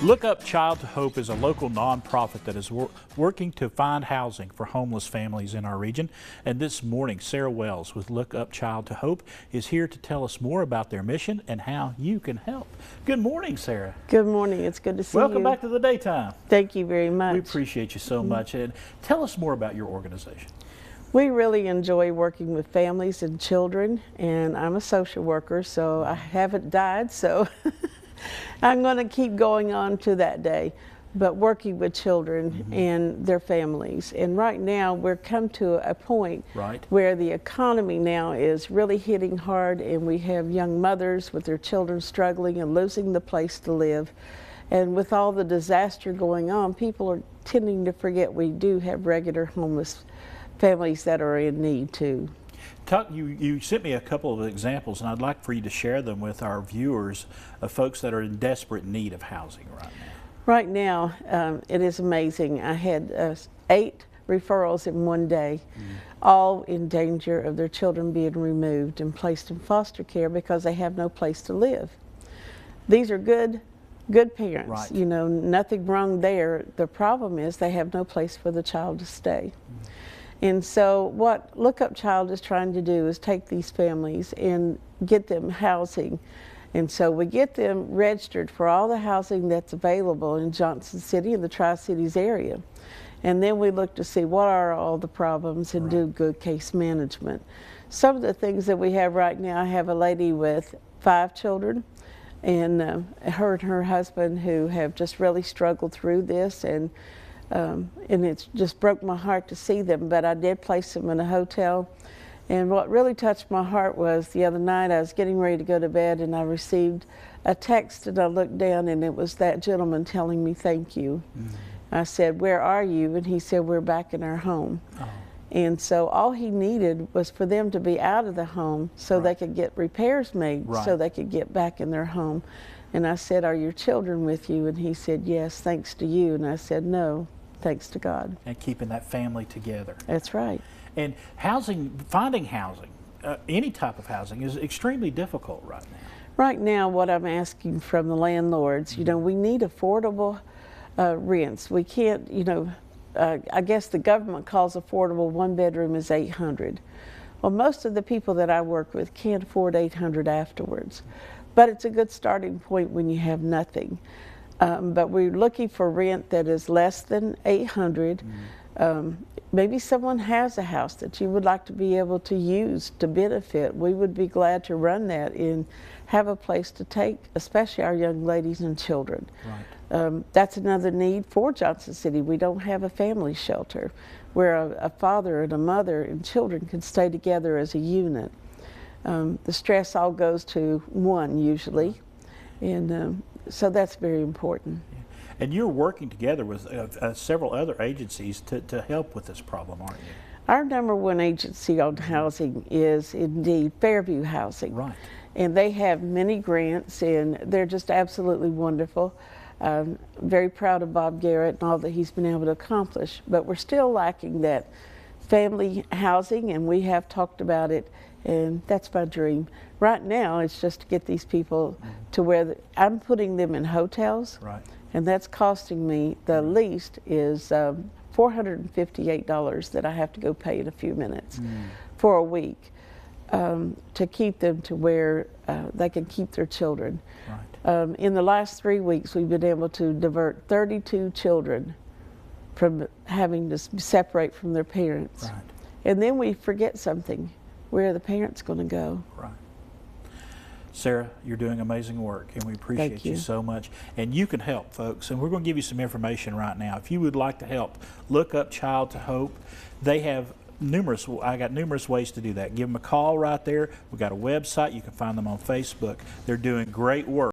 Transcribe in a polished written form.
Look Up Child to Hope is a local nonprofit that is working to find housing for homeless families in our region. And this morning, Sarah Wells with Look Up Child to Hope is here to tell us more about their mission and how you can help. Good morning, Sarah. Good morning. It's good to see you. Welcome back to the daytime. Thank you very much. We appreciate you so much. And tell us more about your organization. We really enjoy working with families and children, and I'm a social worker, so I haven't died, so I'm going to keep going on to that day, but working with children and their families. And right now we're come to a point where the economy now is really hitting hard, and we have young mothers with their children struggling and losing the place to live. And with all the disaster going on, people are tending to forget we do have regular homeless families that are in need too. You sent me a couple of examples, and I'd like for you to share them with our viewers of folks that are in desperate need of housing right now. Right now, it is amazing. I had 8 referrals in one day, all in danger of their children being removed and placed in foster care because they have no place to live. These are good parents, you know, nothing wrong there. The problem is they have no place for the child to stay. And so what Look Up Child is trying to do is take these families and get them housing. And so we get them registered for all the housing that's available in Johnson City and the Tri-Cities area. And then we look to see what are all the problems and do good case management. Some of the things that we have right now, I have a lady with 5 children, and her and her husband who have just really struggled through this, and it just broke my heart to see them, but I did place them in a hotel. And what really touched my heart was the other night I was getting ready to go to bed, and I received a text, and I looked down, and it was that gentleman telling me thank you. I said, "Where are you?" And he said, "We're back in our home." And so all he needed was for them to be out of the home so they could get repairs made so they could get back in their home. And I said, "Are your children with you?" And he said, "Yes, thanks to you." And I said, "No, thanks to God." And keeping that family together. That's right. And finding housing, any type of housing, is extremely difficult right now. Right now, what I'm asking from the landlords, you know, we need affordable rents. We can't, you know, I guess the government calls affordable 1 bedroom is $800. Well, most of the people that I work with can't afford $800 afterwards. But it's a good starting point when you have nothing. But we're looking for rent that is less than $800. Maybe someone has a house that you would like to be able to use to benefit. We would be glad to run that and have a place to take, especially our young ladies and children. That's another need for Johnson City. We don't have a family shelter where a father and a mother and children can stay together as a unit. The stress all goes to one usually, and so that's very important. And you're working together with several other agencies to help with this problem, aren't you? Our #1 agency on housing is indeed Fairview Housing. And they have many grants, and they're just absolutely wonderful. Very proud of Bob Garrett and all that he's been able to accomplish. But we're still lacking that family housing, and we have talked about it, and that's my dream. Right now, it's just to get these people to where I'm putting them in hotels, and that's costing me, the least is $458 that I have to go pay in a few minutes for a week to keep them to where they can keep their children. In the last 3 weeks, we've been able to divert 32 children from having to separate from their parents. And then we forget something. Where are the parents going to go? Sarah, you're doing amazing work, and we appreciate you so much. And you can help, folks, and we're going to give you some information right now. If you would like to help, Look Up Child to Hope. They have I got numerous ways to do that. Give them a call right there. We've got a website. You can find them on Facebook. They're doing great work.